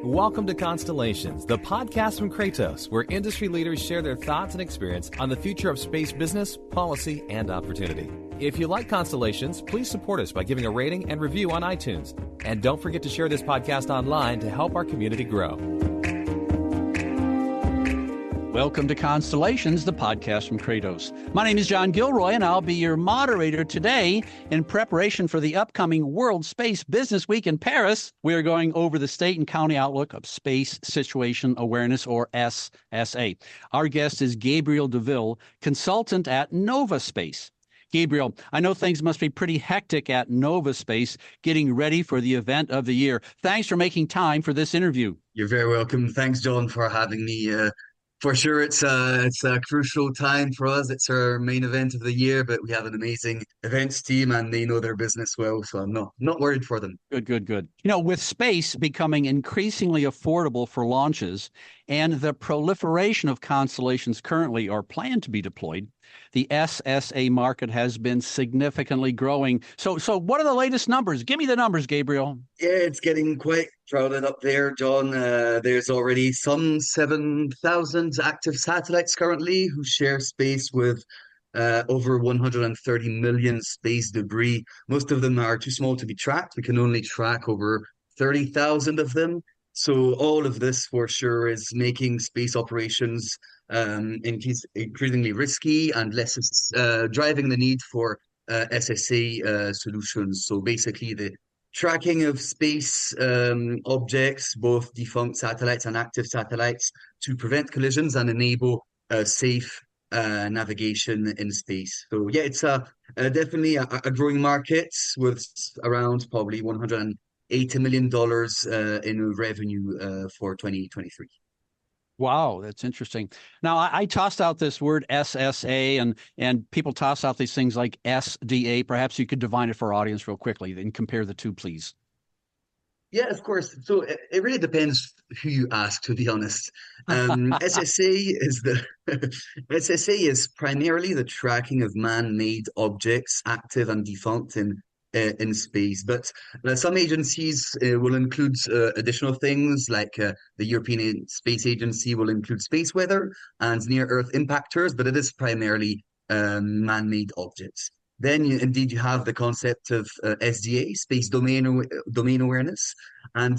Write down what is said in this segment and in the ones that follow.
Welcome to Constellations, the podcast from Kratos, where industry leaders share their thoughts and experience on the future of space business, policy, and opportunity. If you like Constellations, please support us by giving a rating and review on iTunes. And don't forget to share this podcast online to help our community grow. Welcome to Constellations, the podcast from Kratos. My name is John Gilroy, and I'll be your moderator today. In preparation for the upcoming World Space Business Week in Paris, we are going over the state and county outlook of Space Situational Awareness, or SSA. Our guest is Gabriel Deville, consultant at Novaspace. Gabriel, I know things must be pretty hectic at Novaspace getting ready for the event of the year. Thanks for making time for this interview. You're very welcome. Thanks, John, for having me. For sure, it's a crucial time for us. It's our main event of the year, but we have an amazing events team and they know their business well, so I'm not worried for them. Good. You know, with space becoming increasingly affordable for launches and the proliferation of constellations currently or planned to be deployed, the SSA market has been significantly growing. So what are the latest numbers? Give me the numbers, Gabriel. Yeah, it's getting quite crowded up there, John. There's already some 7,000 active satellites currently who share space with over 130 million space debris. Most of them are too small to be tracked. We can only track over 30,000 of them. So all of this for sure is making space operations increasingly risky and less driving the need for SSA solutions. So basically the tracking of space objects, both defunct satellites and active satellites, to prevent collisions and enable safe navigation in space. So yeah, it's definitely a growing market with around probably $180 million in revenue for 2023. Wow, that's interesting. Now, I tossed out this word SSA, and people toss out these things like SDA. Perhaps you could define it for our audience real quickly and compare the two, please. Yeah, of course. So it really depends who you ask, to be honest. SSA is primarily the tracking of man-made objects, active and defunct in space. But some agencies will include additional things, like the European Space Agency will include space weather and near-Earth impactors, but it is primarily man-made objects. Then you have the concept of SDA, Space Domain Awareness, and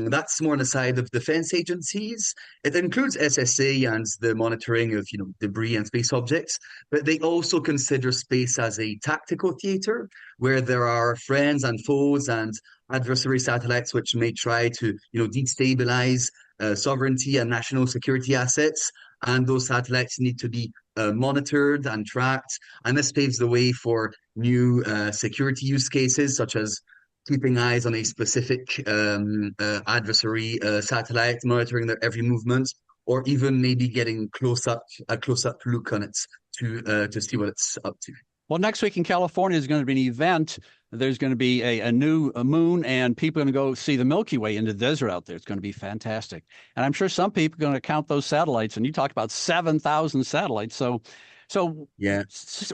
that's more on the side of defense agencies. It includes SSA and the monitoring of debris and space objects, but they also consider space as a tactical theater where there are friends and foes and adversary satellites which may try to destabilize sovereignty and national security assets, and those satellites need to be monitored and tracked. And this paves the way for new security use cases, such as keeping eyes on a specific adversary satellite, monitoring their every movement, or even maybe getting a close-up look on it to see what it's up to. Well, next week in California is going to be an event. There's going to be a new moon, and people are going to go see the Milky Way in the desert out there. It's going to be fantastic. And I'm sure some people are going to count those satellites. And you talked about 7,000 satellites. So yeah,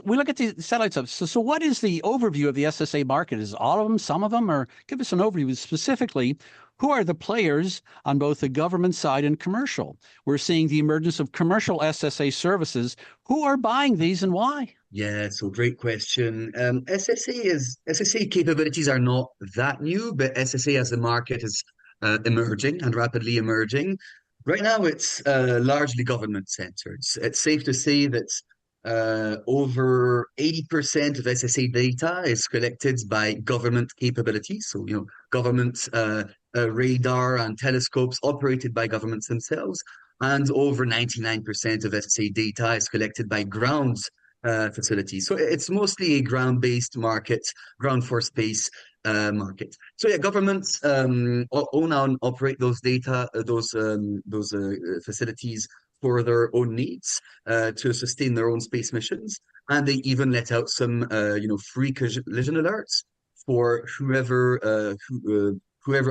we look at the satellites. So what is the overview of the SSA market? Is all of them, some of them, or give us an overview specifically? Who are the players on both the government side and commercial? We're seeing the emergence of commercial SSA services. Who are buying these and why? Yeah, so great question. SSA capabilities are not that new, but SSA as a market is emerging and rapidly emerging. Right now, it's largely government-centered. It's safe to say that over 80% of SSA data is collected by government capabilities. So, government radar and telescopes operated by governments themselves. And over 99% of SSA data is collected by ground facilities. So it's mostly a ground-based market, ground for space market. So yeah, governments own and operate those facilities for their own needs to sustain their own space missions, and they even let out some free collision alerts for whoever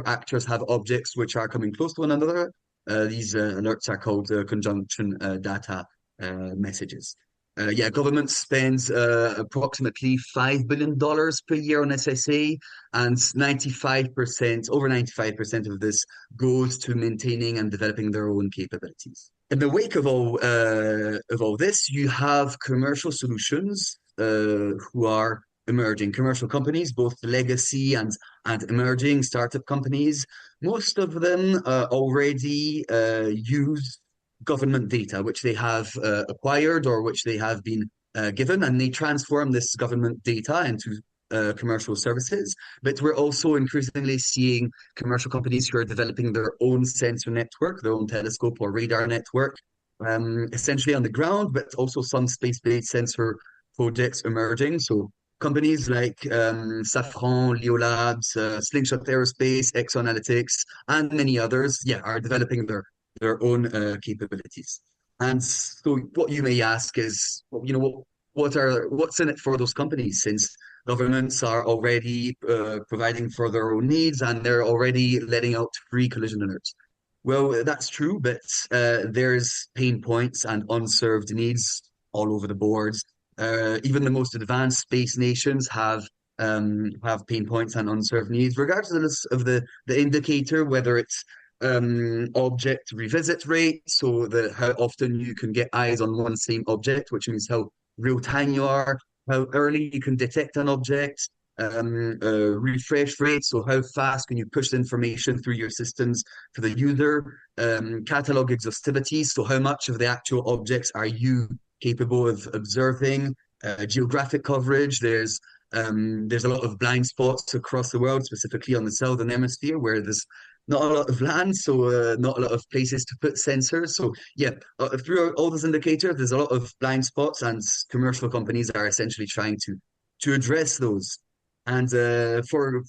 actors have objects which are coming close to one another. These alerts are called conjunction data messages. Government spends approximately $5 billion per year on SSA, and 95%, over 95% of this goes to maintaining and developing their own capabilities. In the wake of all this, you have commercial solutions who are emerging, commercial companies, both legacy and emerging startup companies. Most of them already use government data, which they have acquired or which they have been given, and they transform this government data into commercial services. But we're also increasingly seeing commercial companies who are developing their own sensor network, their own telescope or radar network, essentially on the ground, but also some space-based sensor projects emerging. So companies like Safran, Leo Labs, Slingshot Aerospace, Exoanalytics, and many others, are developing their own capabilities. And so, what you may ask is, what's in it for those companies, since governments are already providing for their own needs and they're already letting out free collision alerts. Well, that's true, but there's pain points and unserved needs all over the board. Even the most advanced space nations have pain points and unserved needs, regardless of the indicator, whether it's object revisit rate, so how often you can get eyes on one same object, which means how real time you are, how early you can detect an object, refresh rate, so how fast can you push the information through your systems to the user, catalog exhaustivity, so how much of the actual objects are you capable of observing, geographic coverage. There's a lot of blind spots across the world, specifically on the southern hemisphere, where there's not a lot of land, so not a lot of places to put sensors. So through all those indicators, there's a lot of blind spots, and commercial companies are essentially trying to address those. And for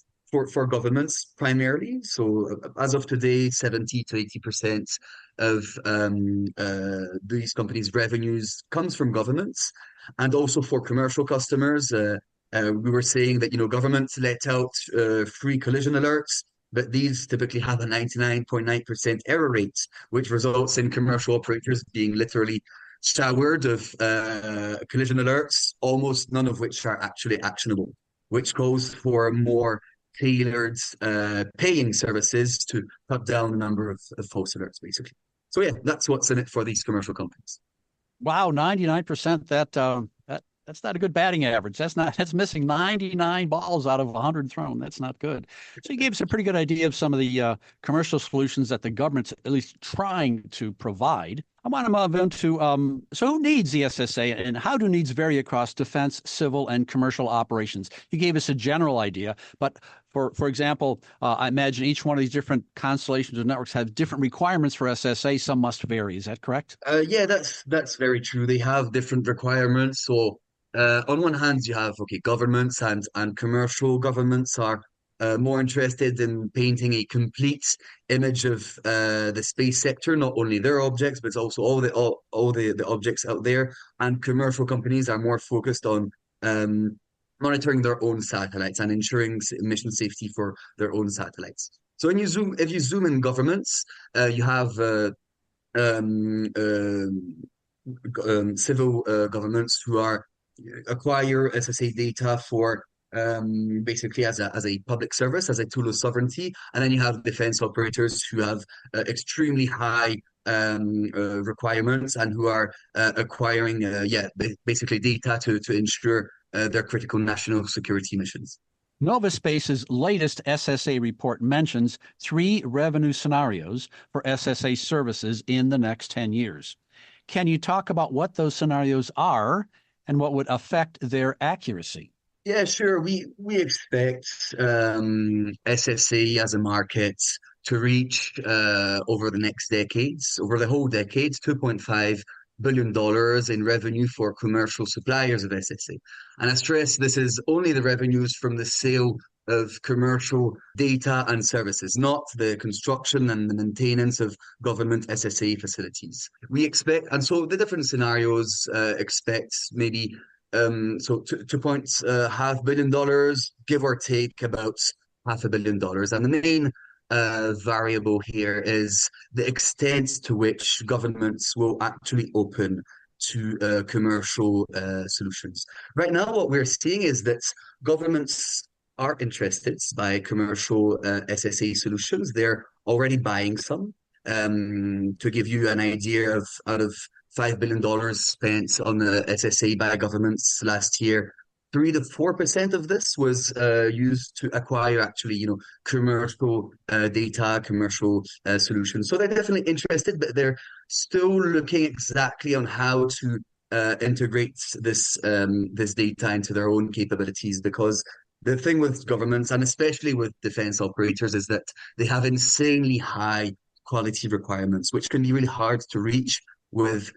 governments primarily, so as of today, 70 to 80% of these companies' revenues comes from governments, and also for commercial customers. We were saying that governments let out free collision alerts, but these typically have a 99.9% error rate, which results in commercial operators being literally showered of collision alerts, almost none of which are actually actionable, which calls for more tailored paying services to cut down the number of false alerts, basically. So that's what's in it for these commercial companies. Wow, 99%. That's not a good batting average. That's missing 99 balls out of 100 thrown. That's not good. So you gave us a pretty good idea of some of the commercial solutions that the government's at least trying to provide. I want to move into, so who needs the SSA, and how do needs vary across defense, civil, and commercial operations? You gave us a general idea, but for example, I imagine each one of these different constellations of networks have different requirements for SSA. Some must vary. Is that correct? That's very true. They have different requirements. So on one hand, you have governments and commercial governments are more interested in painting a complete image of the space sector, not only their objects, but also all the objects out there. And commercial companies are more focused on monitoring their own satellites and ensuring mission safety for their own satellites. So if you zoom in governments, you have civil governments who acquire SSA data for basically as a public service, as a tool of sovereignty. And then you have defense operators who have extremely high requirements and who are acquiring basically data to ensure their critical national security missions. Novaspace's latest SSA report mentions 3 revenue scenarios for SSA services in the next 10 years. Can you talk about what those scenarios are and what would affect their accuracy? Yeah, sure. We expect SSA as a market to reach over the next decades, over the whole decade, $2.5 billion in revenue for commercial suppliers of SSA. And I stress this is only the revenues from the sale of commercial data and services, not the construction and the maintenance of government SSA facilities. We expect, and so the different scenarios expect maybe $2.5 billion, give or take about $500 million. And the main variable here is the extent to which governments will actually open to commercial solutions. Right now, what we're seeing is that governments are interested by commercial SSA solutions. They're already buying some. To give you an idea of out of $5 billion spent on the SSA by governments last year, 3 to 4% of this was used to acquire actually, commercial data, commercial solutions. So they're definitely interested, but they're still looking exactly on how to integrate this data into their own capabilities, because the thing with governments and especially with defense operators is that they have insanely high quality requirements, which can be really hard to reach with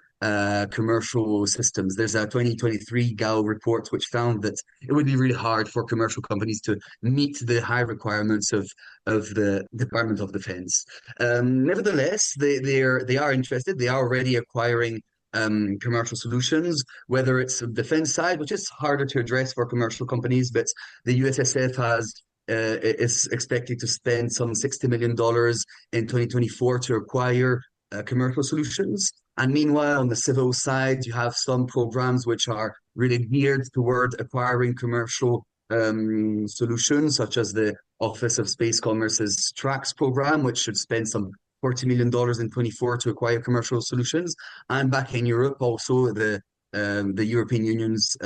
commercial systems. There's a 2023 GAO report which found that it would be really hard for commercial companies to meet the high requirements of the Department of Defense. Nevertheless, they are interested. They are already acquiring commercial solutions, whether it's the defense side, which is harder to address for commercial companies, but the USSF is expected to spend some $60 million in 2024 to acquire commercial solutions. And meanwhile, on the civil side, you have some programs which are really geared toward acquiring commercial solutions, such as the Office of Space Commerce's TRACS program, which should spend some $40 million in 24 to acquire commercial solutions. And back in Europe, also the European Union's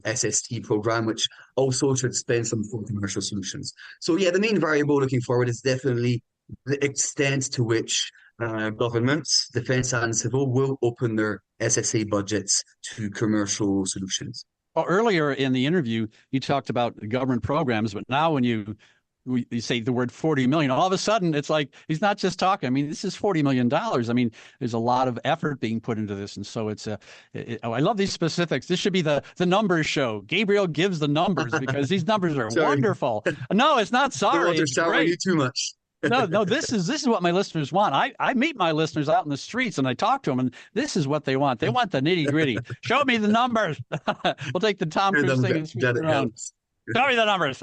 SST program, which also should spend some for commercial solutions. So yeah, the main variable looking forward is definitely the extent to which governments, defense and civil, will open their SSA budgets to commercial solutions. Well, earlier in the interview, you talked about government programs, but now when you say the word 40 million, all of a sudden it's like he's not just talking. I mean, this is $40 million. I mean, there's a lot of effort being put into this. And so I love these specifics. This should be the numbers show. Gabriel gives the numbers because these numbers are wonderful. No, it's not sorry. It's great. You too much. No, this is what my listeners want. I meet my listeners out in the streets and I talk to them, and this is what they want. They want the nitty gritty. Show me the numbers. We'll take the Tom Cruise thing and switch around. Show me the numbers.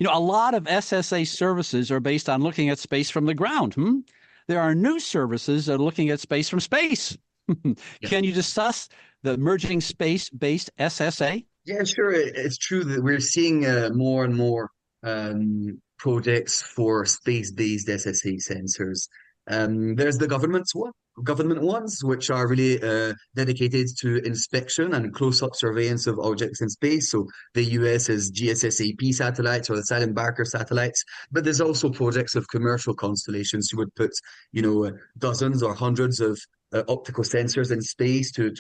A lot of SSA services are based on looking at space from the ground. There are new services that are looking at space from space. Can you discuss the emerging space-based SSA? Yeah, sure. It's true that we're seeing more and more projects for space-based SSA sensors. There's the government ones, which are really dedicated to inspection and close-up surveillance of objects in space. So the US is GSSAP satellites or the Silent Barker satellites, but there's also projects of commercial constellations who would put, dozens or hundreds of optical sensors in space to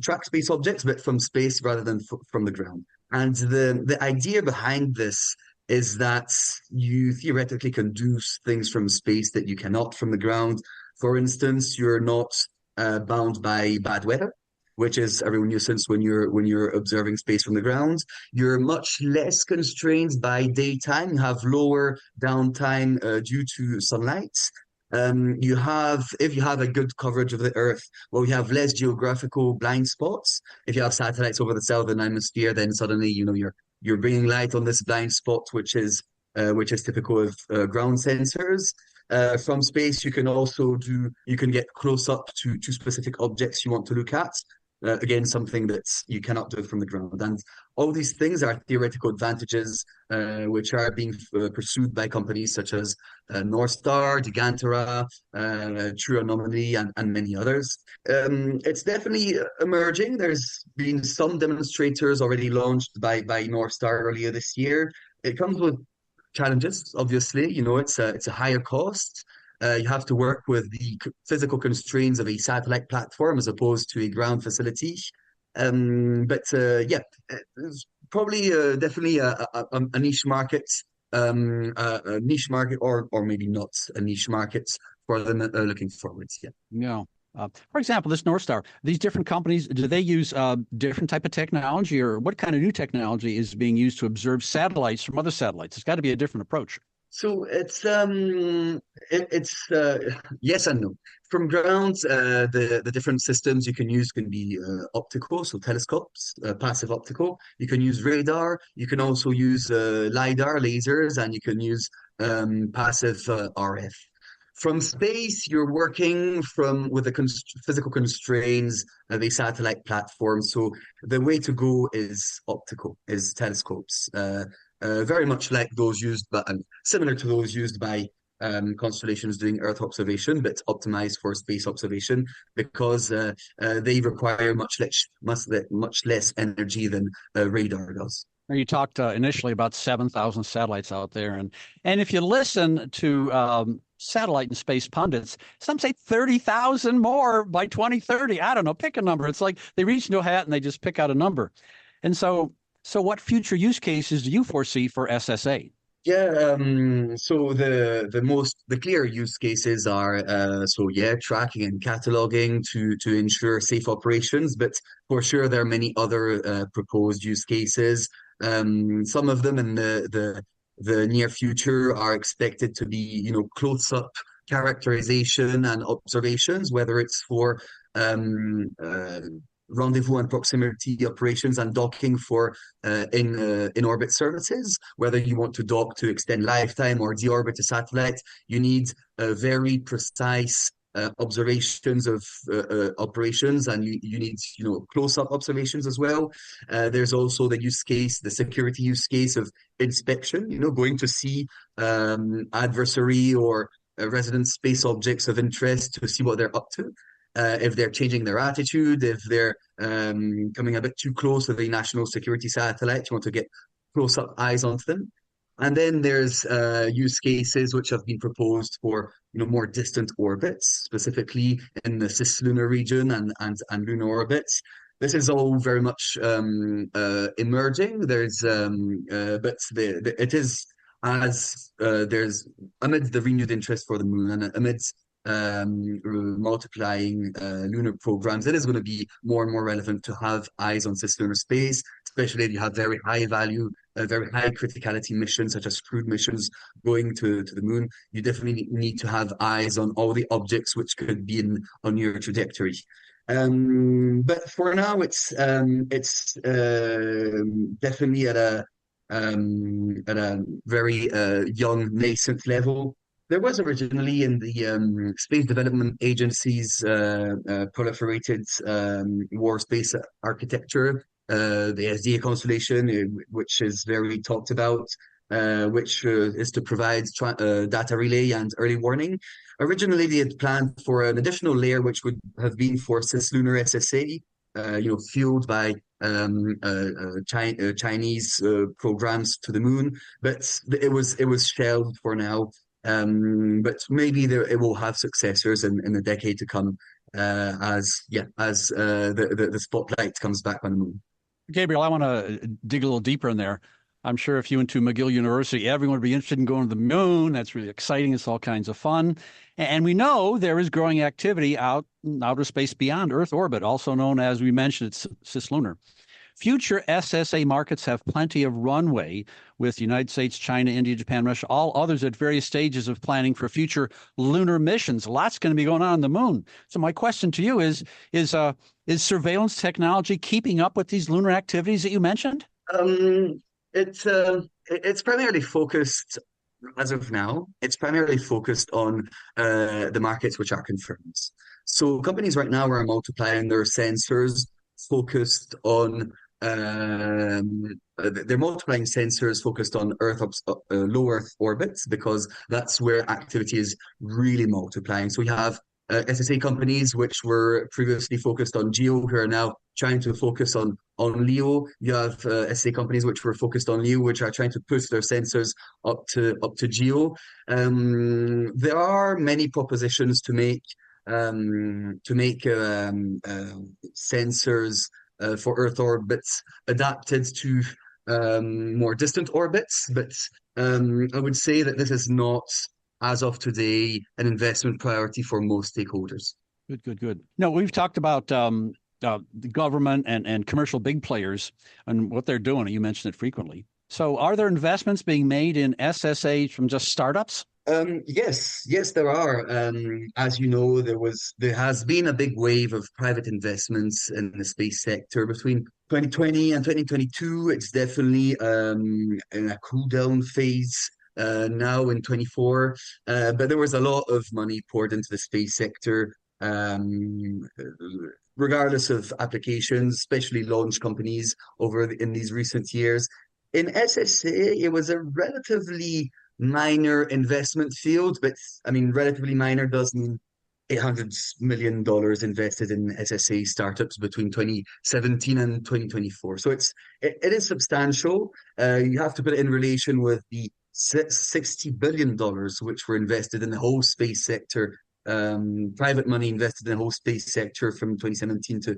track space objects, but from space rather than from the ground. And the idea behind this is that you theoretically can do things from space that you cannot from the ground. For instance, you're not bound by bad weather, which is a real nuisance when you're observing space from the ground. You're much less constrained by daytime. You have lower downtime due to sunlight. If you have a good coverage of the Earth, well, you have less geographical blind spots. If you have satellites over the southern hemisphere, then suddenly, you're bringing light on this blind spot, which is typical of ground sensors. From space, you can get close up to specific objects you want to look at. Again, something that you cannot do from the ground. And all these things are theoretical advantages which are being pursued by companies such as Northstar, Gigantera, True Anomaly, and many others. It's definitely emerging. There's been some demonstrators already launched by Northstar earlier this year. It comes with challenges, obviously. It's a higher cost. You have to work with the physical constraints of a satellite platform as opposed to a ground facility. But it's probably definitely a niche market, a niche market, or maybe not a niche market for them looking forward. Yeah. No. For example, this Northstar, these different companies, do they use different type of technology, or what kind of new technology is being used to observe satellites from other satellites? It's got to be a different approach. So it's yes and no. From ground, the different systems you can use can be optical, so telescopes, passive optical. You can use radar. You can also use LiDAR, lasers, and you can use passive RF. from space, you're working with the physical constraints of a satellite platform. So the way to go is optical, is telescopes, very much like those used, but similar to those used by constellations doing Earth observation, but optimized for space observation because they require much less energy than radar does. You talked initially about 7,000 satellites out there, and if you listen to satellite and space pundits, some say 30,000 more by 2030. I don't know, pick a number. It's like they reach into a hat and they just pick out a number. And so what future use cases do you foresee for SSA? Yeah, so the clear use cases are tracking and cataloging to ensure safe operations, but for sure there are many other proposed use cases. Some of them in the near future are expected to be, close-up characterization and observations, whether it's for rendezvous and proximity operations and docking for in orbit services. Whether you want to dock to extend lifetime or deorbit a satellite, you need very precise observations of operations, and you need close-up observations as well. There's also the security use case of inspection. Going to see adversary or resident space objects of interest to see what they're up to. If they're changing their attitude, if they're coming a bit too close to the national security satellite, you want to get close-up eyes onto them. And then there's use cases which have been proposed for more distant orbits, specifically in the cislunar region and lunar orbits. This is all very much emerging. It is as there's amid the renewed interest for the moon and amidst multiplying lunar programs, it is going to be more and more relevant to have eyes on cislunar space, especially if you have very high value, very high criticality missions such as crewed missions going to the moon. You definitely need to have eyes on all the objects which could be on your trajectory. But for now, it's definitely at a very young nascent level. There was originally in the Space Development Agency's proliferated war space architecture, the SDA constellation, which is very talked about, which is to provide data relay and early warning. Originally, they had planned for an additional layer, which would have been for cislunar SSA, fueled by Chinese programs to the moon, but it was shelved for now. But maybe it will have successors in the decade to come, as the spotlight comes back on the moon. Gabriel, I want to dig a little deeper in there. I'm sure if you went to McGill University, everyone would be interested in going to the moon. That's really exciting. It's all kinds of fun. And we know there is growing activity out in outer space beyond Earth orbit, also known as, we mentioned, it's cislunar. Future SSA markets have plenty of runway with the United States, China, India, Japan, Russia, all others at various stages of planning for future lunar missions. Lots going to be going on the moon. So my question to you is surveillance technology keeping up with these lunar activities that you mentioned? It's primarily focused, as of now, it's primarily focused on the markets which are confirmed. So companies right now are multiplying their sensors focused on they're multiplying sensors focused on low Earth orbits because that's where activity is really multiplying. So we have SSA companies which were previously focused on GEO who are now trying to focus on LEO. You have SSA companies which were focused on LEO which are trying to push their sensors up to GEO. There are many propositions to make sensors for Earth orbits adapted to more distant orbits, but I would say that this is not, as of today, an investment priority for most stakeholders. Good. No, we've talked about the government and commercial big players and what they're doing. You mentioned it frequently. So are there investments being made in SSA from just startups? Yes, there are. As you know, there has been a big wave of private investments in the space sector between 2020 and 2022. It's definitely in a cool down phase now in 24. But there was a lot of money poured into the space sector, regardless of applications, especially launch companies in these recent years. In SSA, it was a relatively minor investment field, but I mean, relatively minor does mean $800 million invested in SSA startups between 2017 and 2024. So it is substantial. You have to put it in relation with the $60 billion which were invested in the whole space sector, private money invested in the whole space sector from 2017 to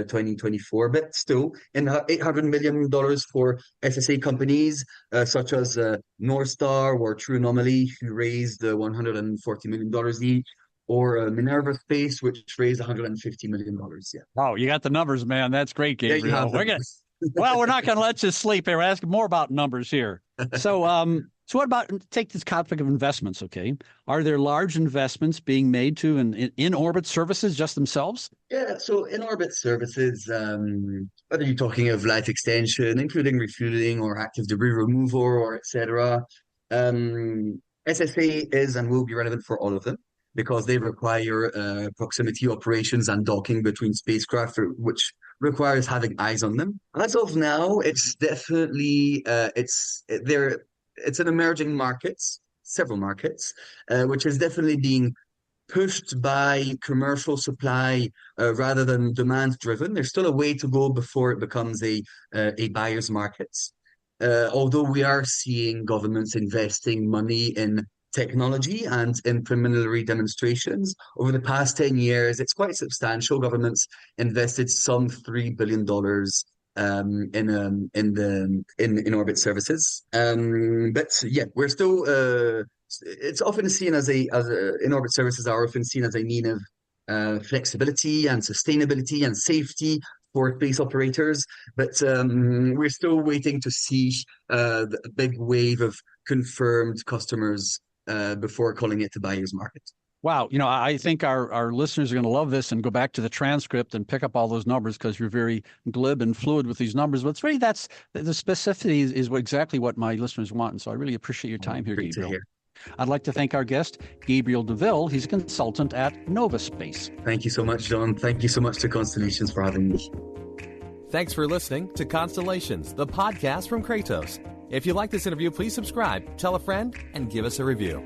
2024. But still, in $800 million for SSA companies such as North Star or True Anomaly, who raised $140 million each, or Minerva Space, which raised $150 million. Yeah. Oh, you got the numbers, man. That's great, Gabriel. Yeah, you have them. Well, we're not going to let you sleep here. We're asking more about numbers here. So, so what about, take this topic of investments, okay? Are there large investments being made to in-orbit services just themselves? Yeah, so in-orbit services, whether you're talking of life extension, including refueling or active debris removal or etc., SSA is and will be relevant for all of them, because they require proximity operations and docking between spacecraft, which requires having eyes on them. As of now, it's definitely it's an emerging markets, several markets, which is definitely being pushed by commercial supply rather than demand driven. There's still a way to go before it becomes a buyer's market. Although we are seeing governments investing money in technology and in preliminary demonstrations. Over the past 10 years, it's quite substantial. Governments invested some $3 billion in orbit services. But yeah, we're still it's often seen as in orbit services are often seen as a mean of flexibility and sustainability and safety for space operators, but we're still waiting to see the big wave of confirmed customers before calling it the buyer's market. Wow. You know, I think our listeners are going to love this and go back to the transcript and pick up all those numbers, because you're very glib and fluid with these numbers. But it's really, that's the specificity is exactly what my listeners want. And so I really appreciate your time here, Gabriel. I'd like to thank our guest, Gabriel Deville. He's a consultant at Novaspace. Thank you so much, John. Thank you so much to Constellations for having me. Thanks for listening to Constellations, the podcast from Kratos. If you like this interview, please subscribe, tell a friend, and give us a review.